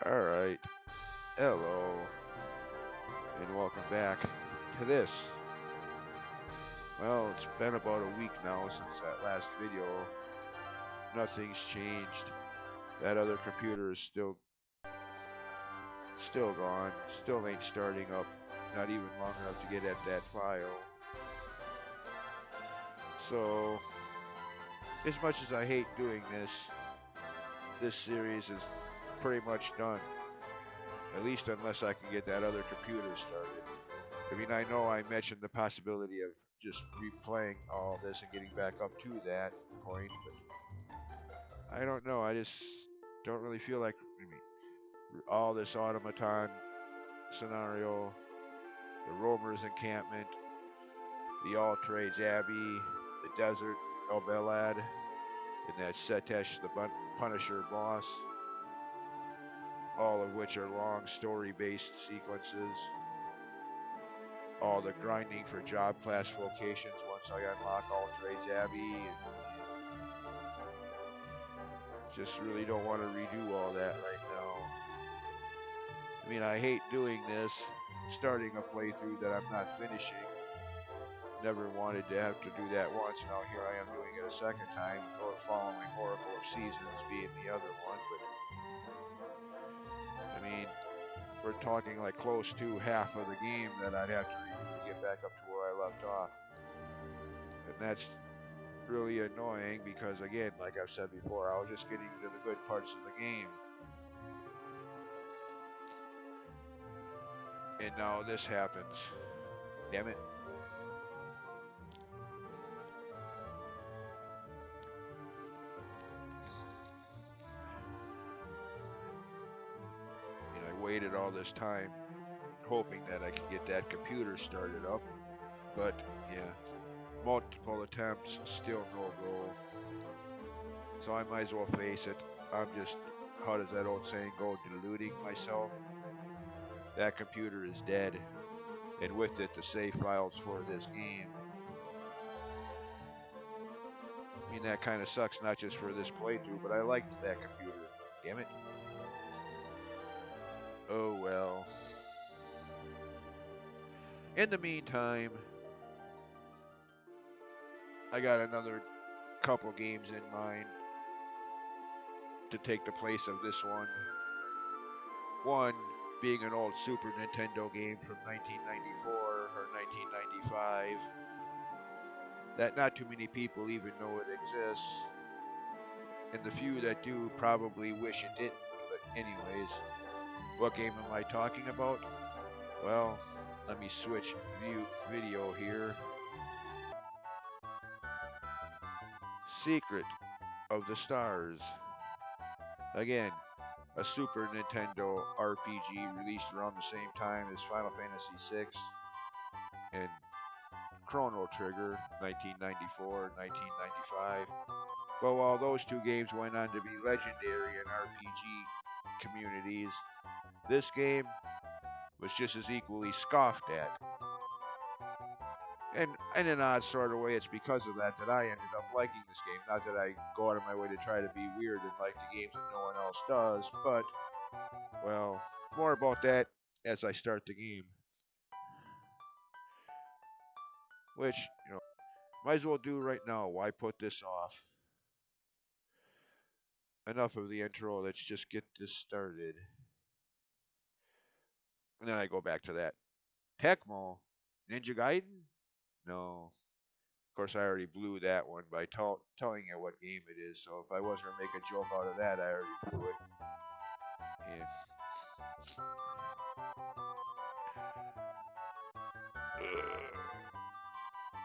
Alright, hello, and welcome back to this. Well, it's been about a week now since that last video. Nothing's changed. That other computer is still gone. Still ain't starting up. Not even long enough to get at that file. So, as much as I hate doing this series is pretty much done. At least unless I can get that other computer started. I mean, I know I mentioned the possibility of just replaying all this and getting back up to that point, but I don't know. I just don't really feel like all this automaton scenario, the Romer's encampment, the all trades Abbey, the desert, El Belad, and that Setesh the Punisher boss, all of which are long story-based sequences. All the grinding for job classifications once I unlock all trades Abbey, and just really don't want to redo all that right now. I mean, I hate doing this, starting a playthrough that I'm not finishing. Never wanted to have to do that once. Now here I am doing it a second time, or following Oracle of Seasons being the other one. But I mean, we're talking like close to half of the game that I'd have to redo to get back up to where I left off. And that's really annoying because, again, like I've said before, I was just getting to the good parts of the game. And now this happens. Damn it. And I waited all this time hoping that I could get that computer started up. But yeah, multiple attempts, still no go. So I might as well face it. I'm just, how does that old saying go, deluding myself? That computer is dead. And with it, the save files for this game. I mean, that kind of sucks, not just for this playthrough, but I liked that computer. Damn it. Oh well. In the meantime, I got another couple games in mind to take the place of this one. One being an old Super Nintendo game from 1994 or 1995 that not too many people even know it exists. And the few that do probably wish it didn't. But anyways, what game am I talking about? Well, let me switch video here. Secret of the Stars. Again, a Super Nintendo RPG released around the same time as Final Fantasy VI and Chrono Trigger, 1994, 1995. But while those two games went on to be legendary in RPG communities, this game was just as equally scoffed at. And in an odd sort of way, it's because of that that I ended up liking this game. Not that I go out of my way to try to be weird and like the games that no one else does, but, well, more about that as I start the game. Which, might as well do right now. Why put this off? Enough of the intro, let's just get this started. And then I go back to that. Tecmo? Ninja Gaiden? No. Of course, I already blew that one by telling you what game it is, so if I was going to make a joke out of that, I already blew it. Yeah.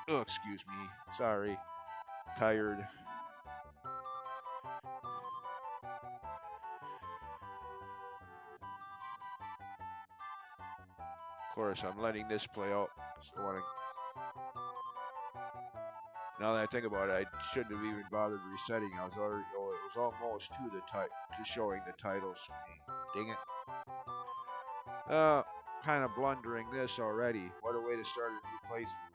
Oh, excuse me. Sorry. Tired. Of course, I'm letting this play out. So now that I think about it, I shouldn't have even bothered resetting. I was already. Oh, it was almost to showing the title screen. Dang it. Kind of blundering this already. What a way to start a new playthrough.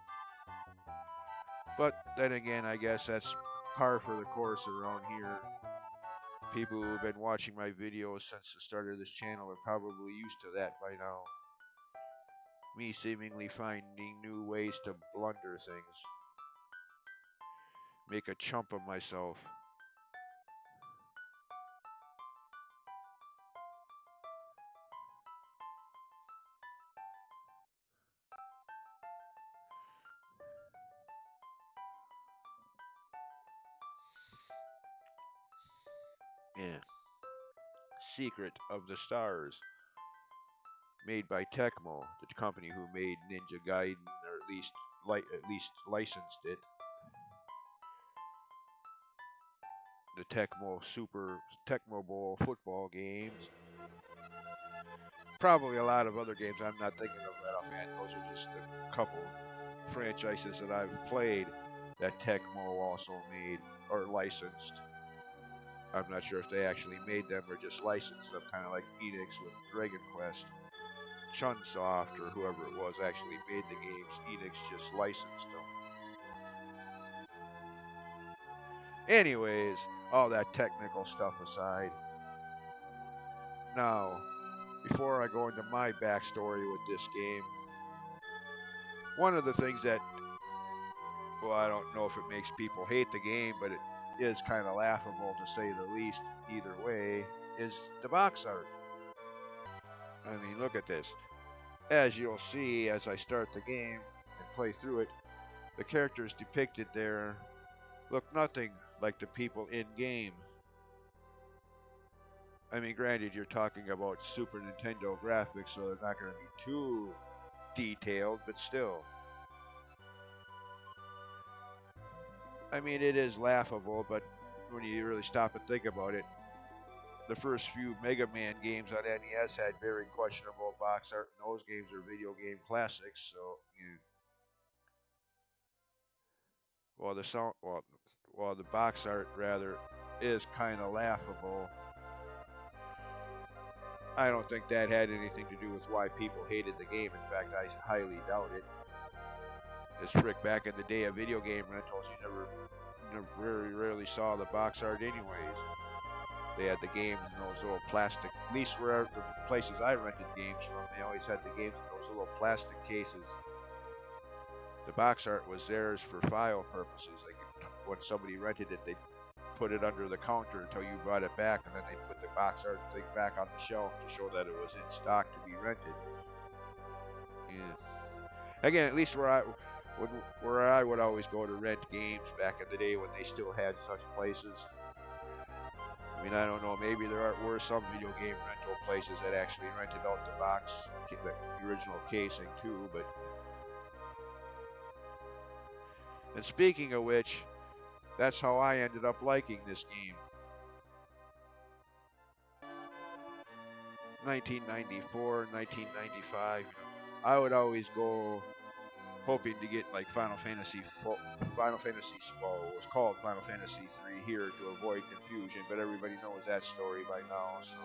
But then again, I guess that's par for the course around here. People who have been watching my videos since the start of this channel are probably used to that by now. Me seemingly finding new ways to blunder things. Make a chump of myself. Yeah. Secret of the Stars. Made by Tecmo, the company who made Ninja Gaiden, or at least licensed it. The Tecmo Bowl football games. Probably a lot of other games I'm not thinking of right offhand. Those are just a couple franchises that I've played that Tecmo also made or licensed. I'm not sure if they actually made them or just licensed them, kind of like Enix with Dragon Quest. Chunsoft or whoever it was actually made the games. Enix just licensed them. Anyways, all that technical stuff aside. Now, before I go into my backstory with this game, one of the things that, well, I don't know if it makes people hate the game, but it is kind of laughable to say the least, either way, is the box art. I mean, look at this. As you'll see as I start the game and play through it, the characters depicted there look nothing like the people in game. I mean, granted, you're talking about Super Nintendo graphics, so they're not going to be too detailed, but still. I mean, it is laughable, but when you really stop and think about it, the first few Mega Man games on NES had very questionable box art, and those games are video game classics. So, while the while the box art rather is kind of laughable, I don't think that had anything to do with why people hated the game. In fact, I highly doubt it. As frick, back in the day of video game rentals, you very rarely saw the box art anyways. They had the games in those little plastic, at least where the places I rented games from, they always had the games in those little plastic cases. The box art was theirs for file purposes. When somebody rented it, they'd put it under the counter until you brought it back, and then they'd put the box art thing back on the shelf to show that it was in stock to be rented. Yeah. Again, at least where I would always go to rent games back in the day when they still had such places. I mean, I don't know, maybe were some video game rental places that actually rented out the box, the original casing too, but... And speaking of which, that's how I ended up liking this game. 1994, 1995, I would always go hoping to get like Final Fantasy, well, it was called Final Fantasy 3 here to avoid confusion, but everybody knows that story by now, so.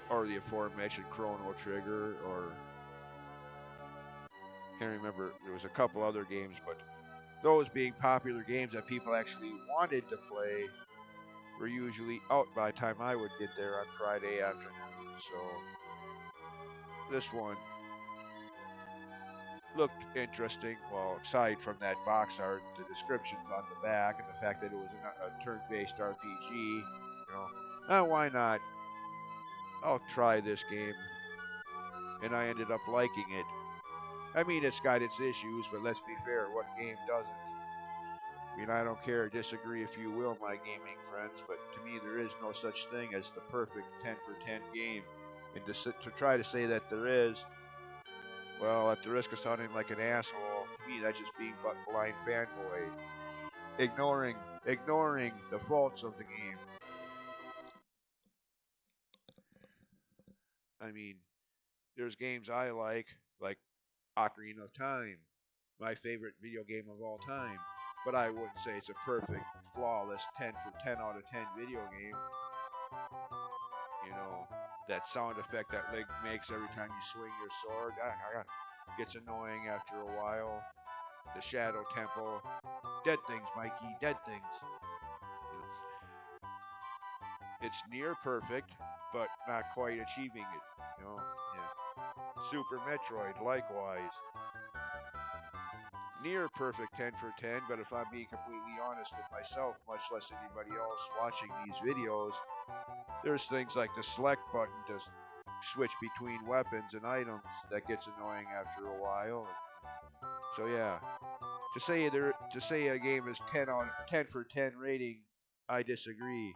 Or the aforementioned Chrono Trigger, or can't remember, there was a couple other games, but those being popular games that people actually wanted to play were usually out by the time I would get there on Friday afternoon, so this one looked interesting. Well, aside from that box art, the descriptions on the back, and the fact that it was a turn-based RPG, why not? I'll try this game, and I ended up liking it. I mean, it's got its issues, but let's be fair, what game doesn't? I mean, I don't care, disagree if you will, my gaming friends, but to me there is no such thing as the perfect 10 for 10 game. And to try to say that there is, well, at the risk of sounding like an asshole, to me that's just being blind fanboy. Ignoring the faults of the game. I mean, there's games I like Ocarina of Time, my favorite video game of all time. But I wouldn't say it's a perfect, flawless 10 for 10 out of 10 video game. That sound effect that Link makes every time you swing your sword, gets annoying after a while. The Shadow Temple. Dead things, Mikey, dead things. It's near perfect, but not quite achieving it. You know, yeah. Super Metroid, likewise. Near perfect 10 for 10, but if I'm being completely honest with myself, much less anybody else watching these videos, there's things like the select button to switch between weapons and items that gets annoying after a while. So yeah, to say a game is 10 for 10 rating, I disagree.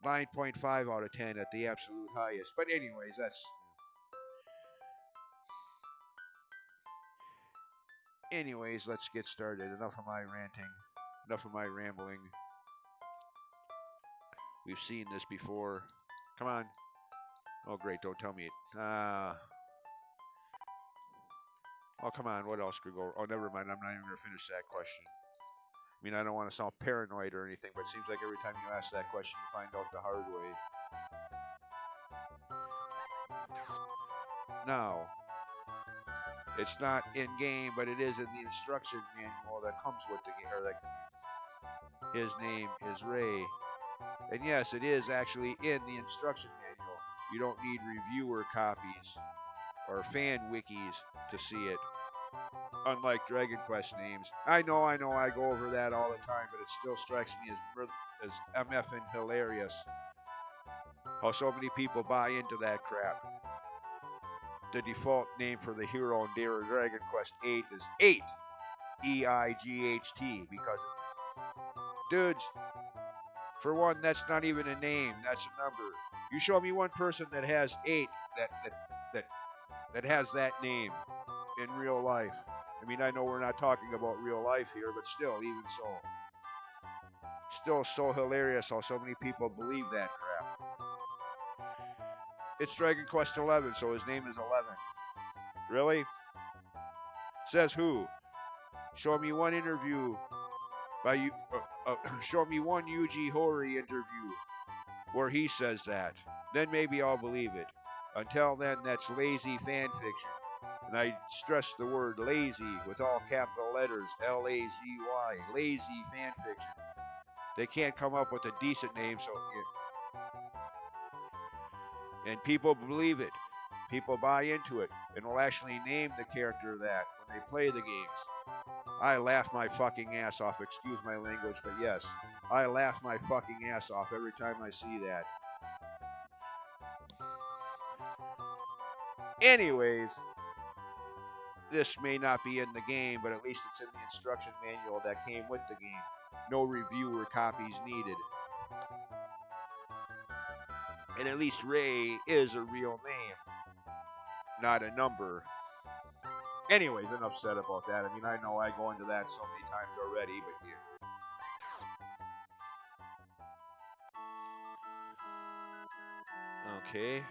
9.5 out of 10 at the absolute highest. But anyways, that's anyways, let's get started. Enough of my ranting. Enough of my rambling. We've seen this before. Come on. Oh great, don't tell me it. Oh come on, what else could go? Oh never mind, I'm not even gonna finish that question. I mean, I don't want to sound paranoid or anything, but it seems like every time you ask that question, you find out the hard way. Now, it's not in game, but it is in the instruction manual that comes with the game. Or like, his name is Ray, and yes, it is actually in the instruction manual. You don't need reviewer copies or fan wikis to see it. Unlike Dragon Quest names, I know, I go over that all the time, but it still strikes me as MF and hilarious how so many people buy into that crap. The default name for the hero in Dragon Quest 8 is 8, EIGHT, because dudes, for one, that's not even a name, that's a number. You show me one person that has 8 that has that name in real life. I mean, I know we're not talking about real life here, but still, even so. Still so hilarious how so many people believe that crap. It's Dragon Quest 11, so his name is 11. Really? Says who? Show me one interview by you. Show me one Yuji Horii interview where he says that. Then maybe I'll believe it. Until then, that's lazy fan fiction. And I stress the word lazy with all capital letters, Lazy, lazy fan fiction. They can't come up with a decent name, so and people believe it. People buy into it and will actually name the character that when they play the games. I laugh my fucking ass off, excuse my language, but yes, I laugh my fucking ass off every time I see that. Anyways, this may not be in the game, but at least it's in the instruction manual that came with the game. No reviewer copies needed. And at least Ray is a real name, not a number. Anyways, enough said about that. I mean, I know I go into that so many times already, but yeah. Okay.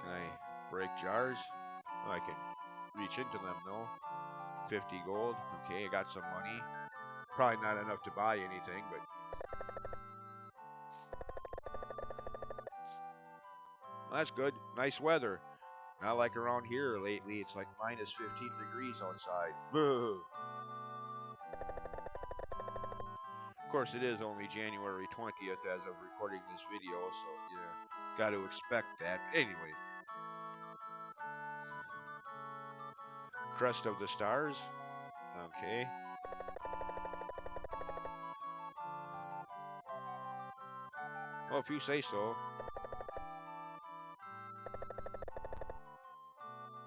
Can I break jars? Oh, I can reach into them, though. 50 gold. Okay, I got some money. Probably not enough to buy anything, but well, that's good. Nice weather. Not like around here lately. It's like minus 15 degrees outside. Boo. Of course, it is only January 20th as of recording this video, so yeah, got to expect that. Anyway, Crest of the Stars. Okay. Well, if you say so.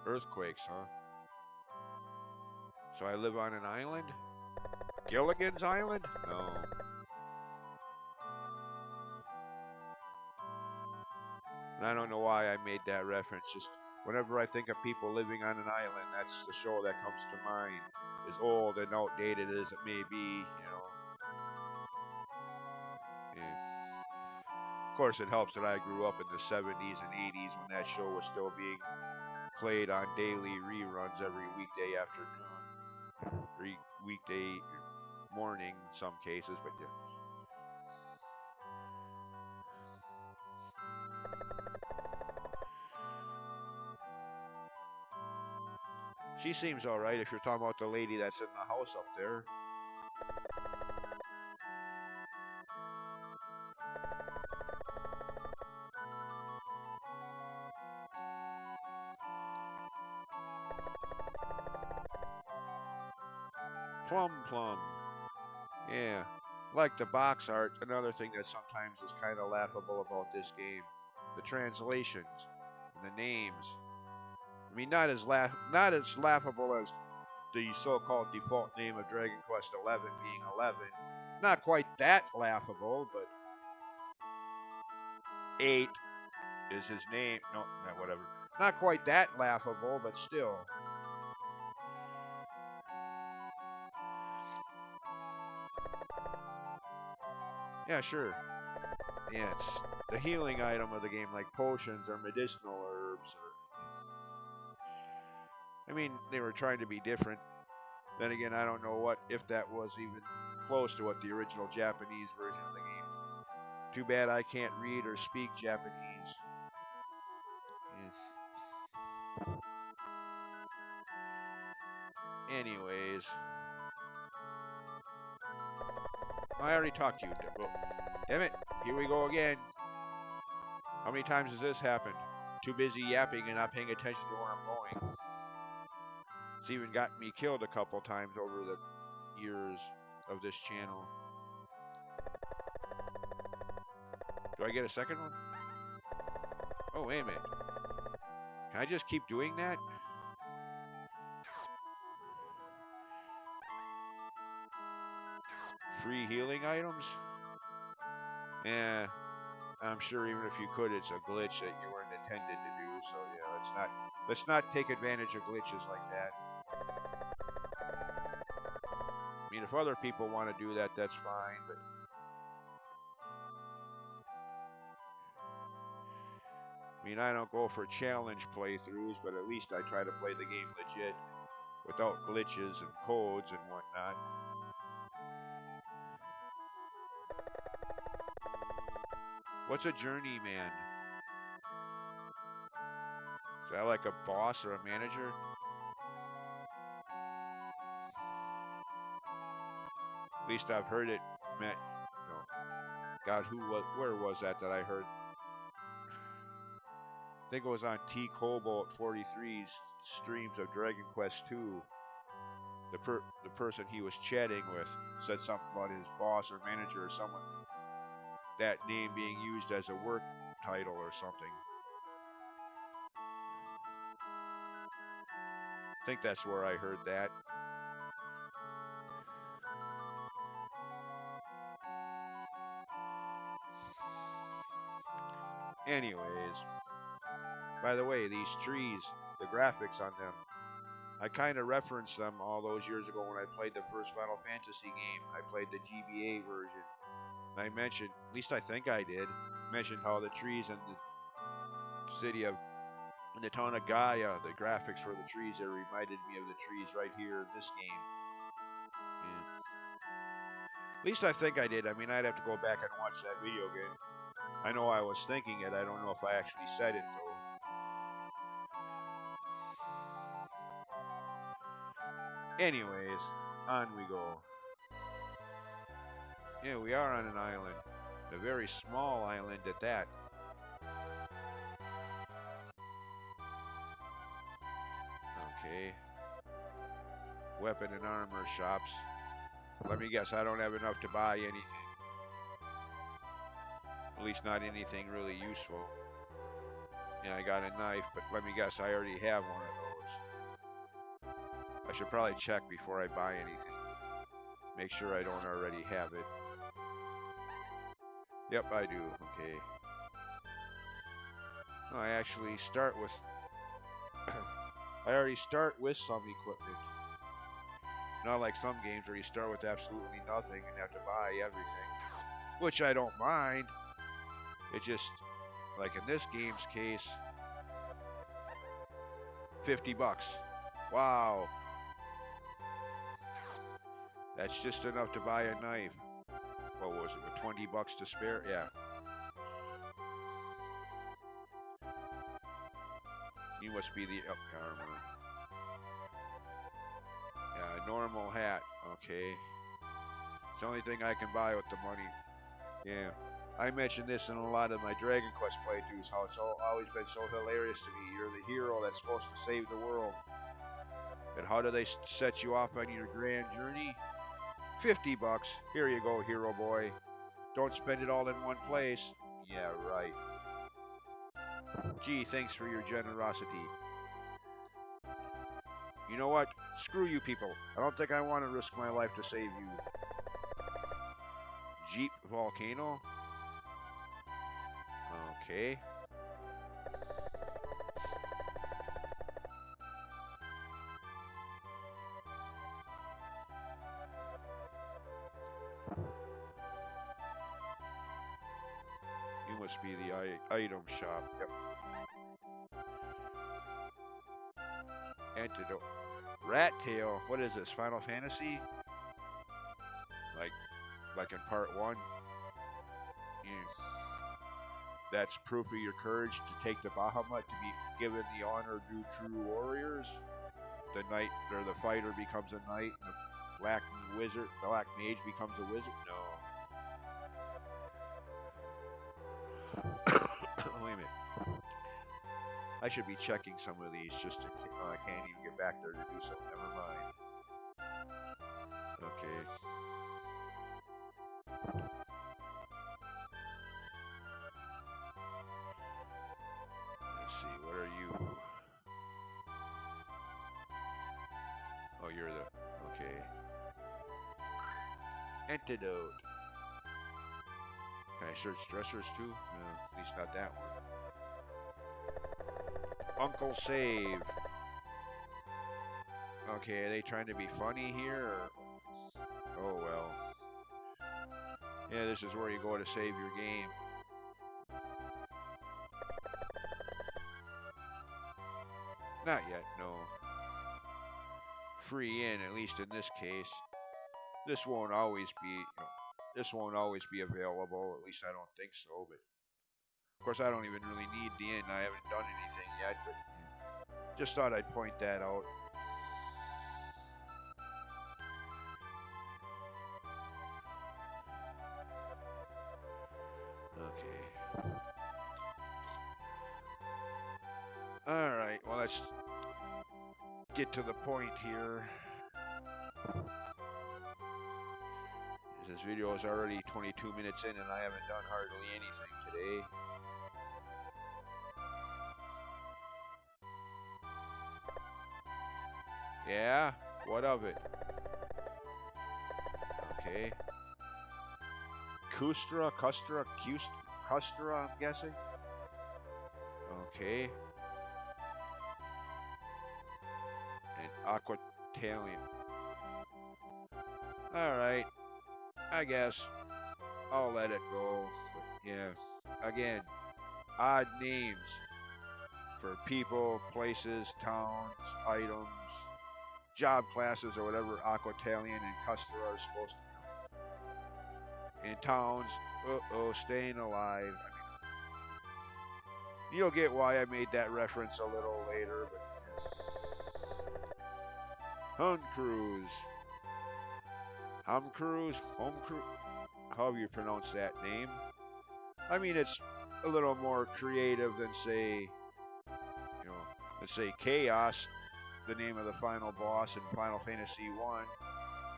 Earthquakes, huh? So I live on an island? Gilligan's Island? No. And I don't know why I made that reference. Just whenever I think of people living on an island, that's the show that comes to mind. As old and outdated as it may be, you know. Yeah. Of course, it helps that I grew up in the 70s and 80s when that show was still being played on daily reruns every weekday afternoon, or weekday morning in some cases, but yeah. She seems alright if you're talking about the lady that's in the house up there. Plum Plum. Yeah. Like the box art, another thing that sometimes is kind of laughable about this game. The translations and the names. I mean, not as laughable as the so-called default name of Dragon Quest XI being 11. Not quite that laughable, but 8 is his name. No, not whatever. Not quite that laughable, but still. Yeah, sure. Yeah, it's the healing item of the game, like potions or medicinal herbs. I mean, they were trying to be different. Then again, I don't know what if that was even close to what the original Japanese version of the game. Too bad I can't read or speak Japanese. Yes. Anyways, I already talked to you. Well, damn it, here we go again. How many times has this happened? Too busy yapping and not paying attention to where I'm going. It's even gotten me killed a couple times over the years of this channel. Do I get a second one? Oh, wait a minute. Can I just keep doing that? Free healing items? Yeah, I'm sure even if you could, it's a glitch that you weren't intended to do. So yeah, let's not take advantage of glitches like that. I mean, if other people want to do that, that's fine. But I mean, I don't go for challenge playthroughs, but at least I try to play the game legit without glitches and codes and whatnot. What's a journeyman? Is that like a boss or a manager? At least I've heard it meant. No, God, where was that I heard? I think it was on T Cobalt 43's streams of Dragon Quest 2. The person he was chatting with said something about his boss or manager or someone, that name being used as a work title or something. I think that's where I heard that. Anyways, by the way, these trees, the graphics on them, I kind of referenced them all those years ago when I played the first Final Fantasy game. I played the GBA version. And I mentioned, at least I think I did, mentioned how the trees in the city of, in the town of Gaia, the graphics for the trees there reminded me of the trees right here in this game. Yeah. At least I think I did. I mean, I'd have to go back and watch that video again. I know I was thinking it. I don't know if I actually said it, though. Anyways, on we go. Yeah, we are on an island. A very small island at that. Okay. Weapon and armor shops. Let me guess, I don't have enough to buy anything. At least not anything really useful. Yeah, I got a knife, but let me guess, I already have one of those. I should probably check before I buy anything. Make sure I don't already have it. Yep, I do. Okay. No, I actually start with... I already start with some equipment. Not like some games where you start with absolutely nothing and have to buy everything. Which I don't mind. It just, like in this game's case, 50 bucks. Wow. That's just enough to buy a knife. What was it, with 20 bucks to spare? Yeah. You must be the armor. Yeah, normal hat. Okay. It's the only thing I can buy with the money. Yeah. I mentioned this in a lot of my Dragon Quest playthroughs, how it's always been so hilarious to me. You're the hero that's supposed to save the world. And how do they set you off on your grand journey? 50 bucks. Here you go, hero boy. Don't spend it all in one place. Yeah, right. Gee, thanks for your generosity. You know what? Screw you people. I don't think I want to risk my life to save you. Jeep volcano? Okay. You must be the item shop. Yep. Antidote. Rat tail. What is this? Final Fantasy? Like, like in part one? Yeah. That's proof of your courage to take the Bahamut to be given the honor due true warriors. The knight or the fighter becomes a knight, and the black mage becomes a wizard. No. Wait a minute. I should be checking some of these just to. Oh, I can't even get back there to do so. Never mind. Okay. Let's see. What are you? Oh, you're the. Okay. Antidote. Can I search stressors too? No, at least not that one. Uncle Save. Okay, are they trying to be funny here? Or... Oh well. Yeah, this is where you go to save your game. Not yet, no. Free in, at least in this case. This won't always be, this won't always be available. At least I don't think so. But of course, I don't even really need the inn. I haven't done anything yet. But just thought I'd point that out. Okay. All right. Well, let's get to the point here. This video is already 22 minutes in, and I haven't done hardly anything today. Yeah? What of it? Okay. Kustra, I'm guessing? Okay. And Aquatalian. Alright. I guess I'll let it go. But yeah. Again, odd names for people, places, towns, items, job classes, or whatever Aquatalian and Kustra are supposed to be. In towns, staying alive. I mean, you'll get why I made that reference a little later, but Home Cruise. Home Cruise? However you pronounce that name. I mean, it's a little more creative than, say, let's say Chaos, the name of the final boss in Final Fantasy 1,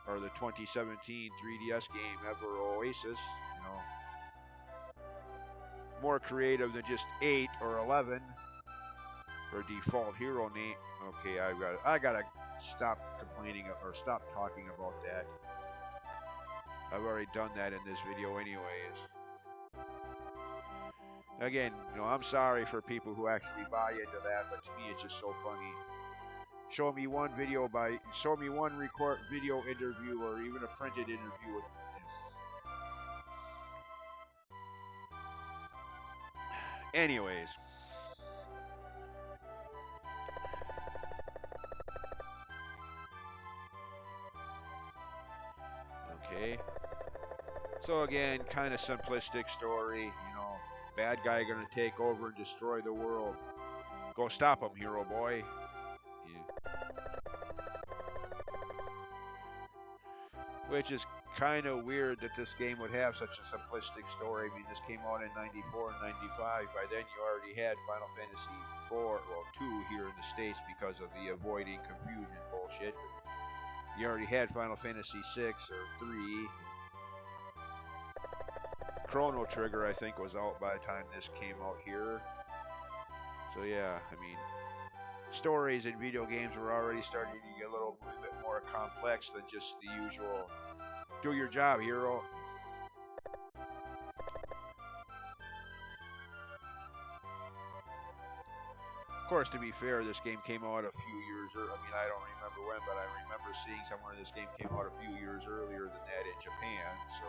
or the 2017 3DS game Ever Oasis, More creative than just 8 or 11 for default hero name. Okay, I gotta stop complaining or stop talking about that. I've already done that in this video anyways. Again, I'm sorry for people who actually buy into that, but to me it's just so funny. Show me one video record video interview or even a printed interview with anyways. Okay. So again, kind of simplistic story, bad guy gonna take over and destroy the world. Go stop him, hero boy. Yeah. Which is kind of weird that this game would have such a simplistic story. I mean, this came out in 94 and 95. By then you already had Final Fantasy 4, well 2 here in the States because of the avoiding confusion bullshit. bullshit. You already had Final Fantasy 6 or 3. Chrono Trigger, I think, was out by the time this came out here. So yeah, I mean, stories in video games were already starting to get a little bit more complex than just the usual, do your job, hero. Of course, to be fair, this game came out a few years earlier. I mean, I don't remember when, but I remember seeing somewhere this game came out a few years earlier than that in Japan, so...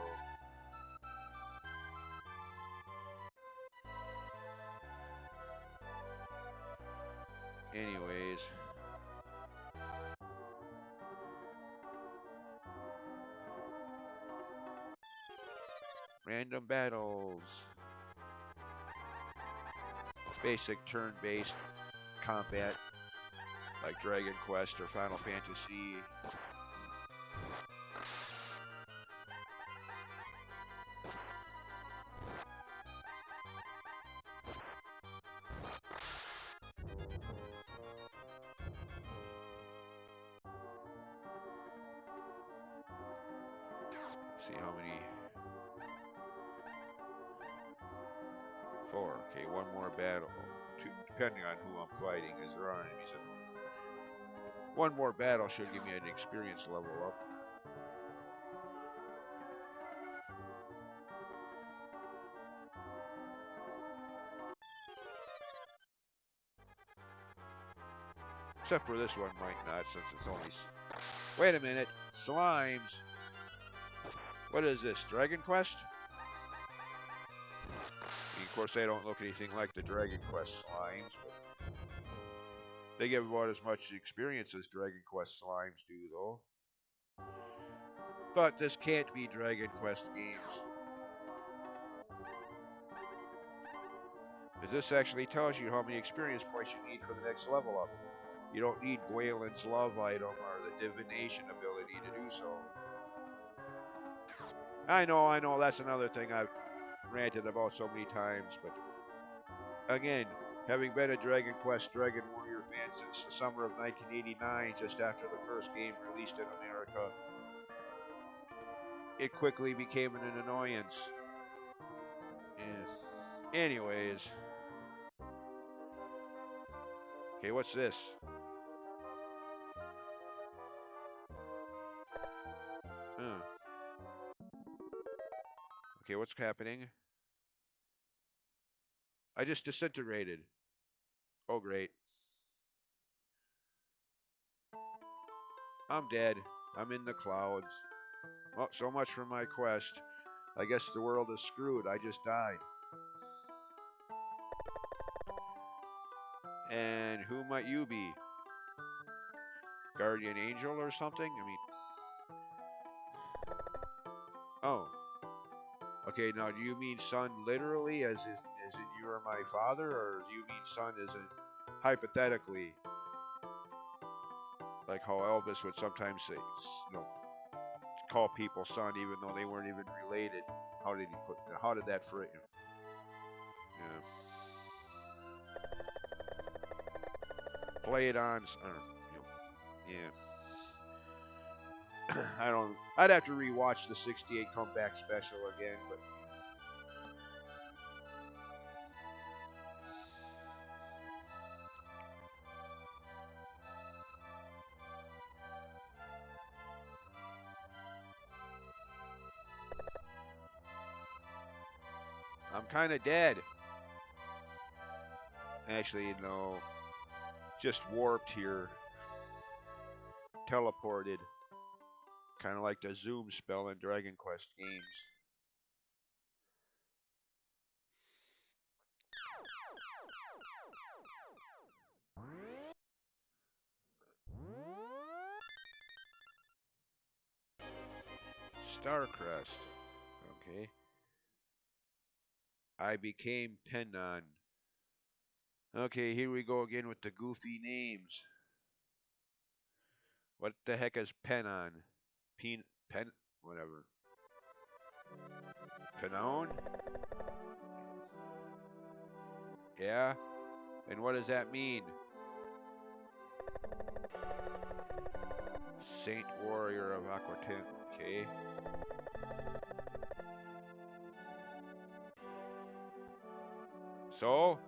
Anyways... Random battles. Basic turn-based combat, like Dragon Quest or Final Fantasy. See how many. 4. Okay, one more battle. 2, depending on who I'm fighting, as there are enemies. One more battle should give me an experience level up. Except for this one might not, since it's only... Wait a minute. Slimes. What is this? Dragon Quest? Of course, they don't look anything like the Dragon Quest slimes, but they give about as much experience as Dragon Quest slimes do, though. But this can't be Dragon Quest games. Because this actually tells you how many experience points you need for the next level up. You don't need Gwaelin's love item or the divination ability to do so. I know, that's another thing I've ranted about so many times, but again, having been a Dragon Quest Dragon Warrior fan since the summer of 1989, just after the first game released in America, it quickly became an annoyance. Yes. Anyways. Okay, what's this? Okay, what's happening? I just disintegrated. Oh, great. I'm dead. I'm in the clouds. Well, so much for my quest. I guess the world is screwed. I just died. And who might you be? Guardian Angel or something? I mean... Oh. Okay, now do you mean son literally, as in you are my father? Or do you mean son as in hypothetically? Like how Elvis would sometimes say, call people son even though they weren't even related. How did that fit? Yeah. Play it on, yeah. I'd have to rewatch the 68 comeback special again, but I'm kind of dead. Actually, no. Just warped here. Teleported. Kind of like the zoom spell in Dragon Quest games. Starcrest. Okay. I became Penon. Okay, here we go again with the goofy names. What the heck is Penon? Whatever. Penon? Yeah? And what does that mean? Saint Warrior of Aquitaine. Okay. So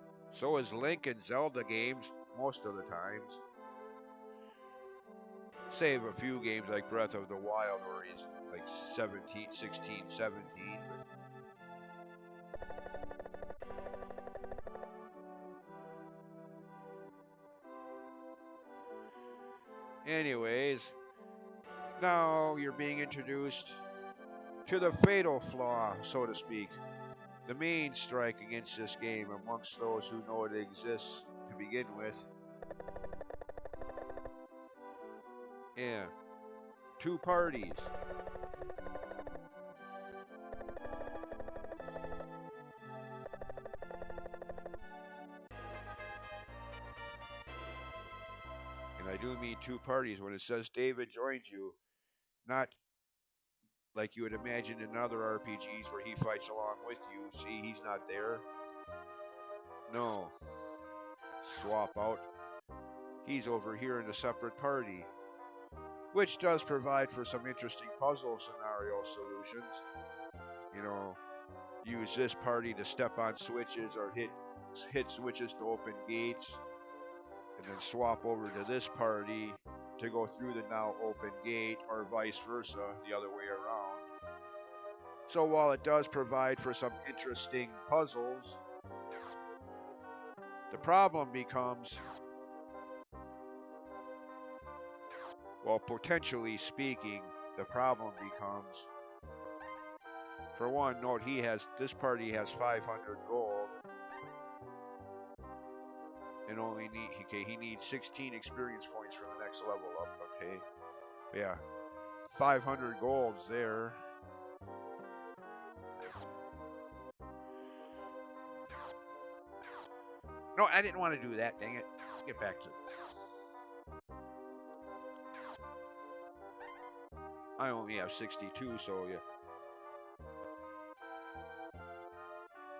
is Link in Zelda games most of the times. Save a few games like Breath of the Wild where he's like 17, 16, 17. Anyways, now you're being introduced to the fatal flaw, so to speak. The main strike against this game amongst those who know it exists to begin with. Yeah. Two parties. And I do mean two parties when it says David joins you, not like you would imagine in other RPGs where he fights along with you. See, he's not there. No. Swap out. He's over here in a separate party. Which does provide for some interesting puzzle scenario solutions. You know, use this party to step on switches or hit switches to open gates. And then swap over to this party to go through the now open gate or vice versa, the other way around. So while it does provide for some interesting puzzles, the problem becomes, well, potentially speaking, the problem becomes, for one, note this party has 500 gold and he needs 16 experience points for the next level up, okay? Yeah, 500 golds there. No, I didn't want to do that, dang it. Let's get back to this. I only have 62, so yeah.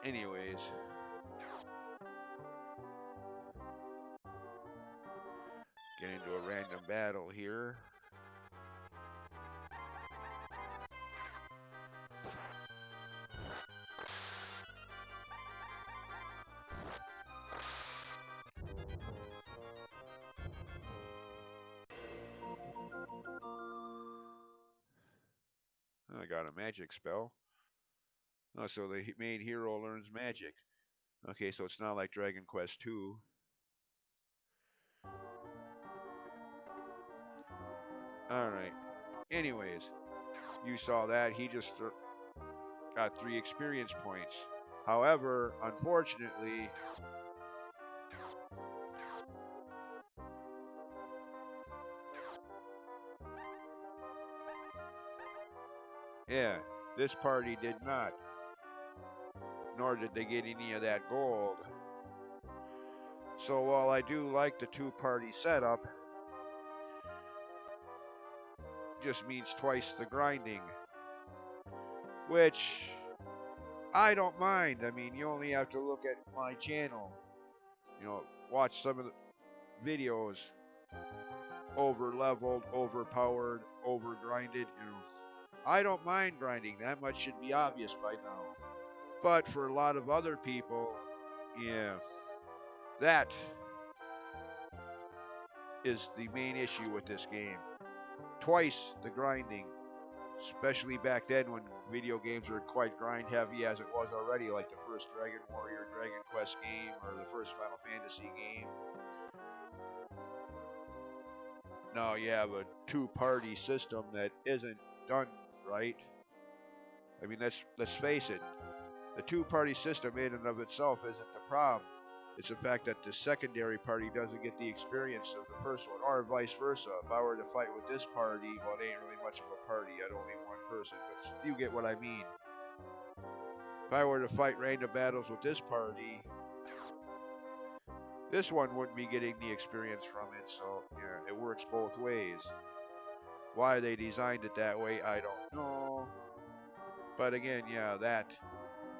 Anyways. Get into a random battle here. I got a magic spell. Oh, so the main hero learns magic. Okay, so it's not like Dragon Quest II. Alright. Anyways, you saw that. He just got 3 experience points. However, unfortunately, yeah, this party did not. Nor did they get any of that gold. So while I do like the 2-party setup, just means twice the grinding. Which I don't mind. I mean, you only have to look at my channel. You know, watch some of the videos. Over leveled, overpowered, over grinded, you know. I don't mind grinding. That much should be obvious by now. But for a lot of other people, yeah, that is the main issue with this game. Twice the grinding. Especially back then when video games were quite grind heavy as it was already, like the first Dragon Warrior, Dragon Quest game, or the first Final Fantasy game. Now you have a 2-party system that isn't done right. I mean, let's face it. The 2-party system in and of itself isn't the problem. It's the fact that the secondary party doesn't get the experience of the first one, or vice versa. If I were to fight with this party, well, it ain't really much of a party. I'd only one person, but you get what I mean. If I were to fight random battles with this party, this one wouldn't be getting the experience from it, so yeah, it works both ways. Why they designed it that way, I don't know. But again, yeah, that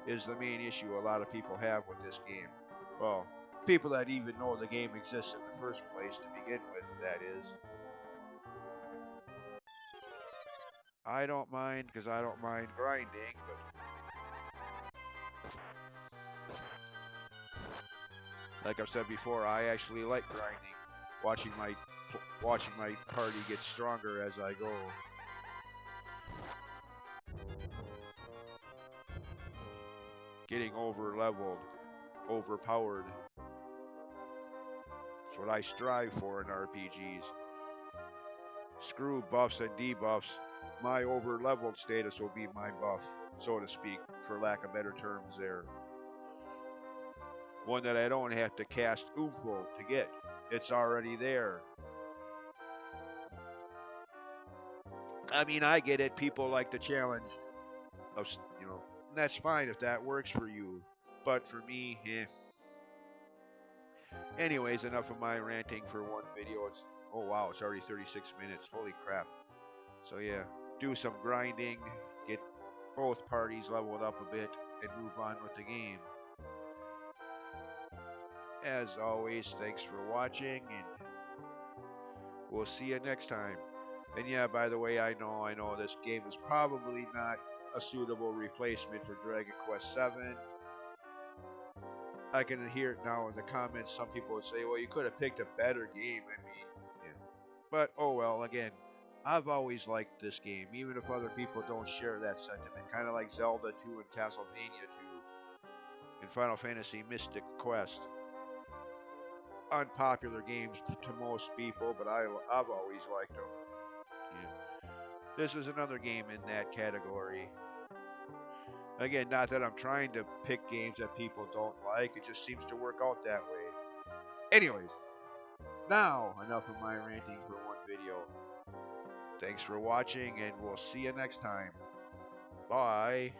is the main issue a lot of people have with this game. Well, people that even know the game exists in the first place to begin with, that is. I don't mind because I don't mind grinding, but like I've said before, I actually like grinding, watching my watching my party get stronger as I go. Getting over leveled, overpowered. That's what I strive for in RPGs. Screw buffs and debuffs. My over leveled status will be my buff, so to speak, for lack of better terms there. One that I don't have to cast Oomful to get. It's already there. I mean, I get it. People like the challenge of, and that's fine if that works for you. But for me, eh. Anyways, enough of my ranting for one video. Oh wow, it's already 36 minutes. Holy crap. So yeah, do some grinding, get both parties leveled up a bit, and move on with the game. As always, thanks for watching, and we'll see you next time. And yeah, by the way, I know this game is probably not a suitable replacement for Dragon Quest VII. I can hear it now in the comments. Some people would say, well, you could have picked a better game. I mean, yeah. But oh well, again, I've always liked this game, even if other people don't share that sentiment. Kind of like Zelda 2 and Castlevania 2 and Final Fantasy Mystic Quest. Unpopular games to most people, but I've always liked them. Yeah. This is another game in that category. Again, not that I'm trying to pick games that people don't like, it just seems to work out that way. Anyways, now enough of my ranting for one video. Thanks for watching, and we'll see you next time. Bye.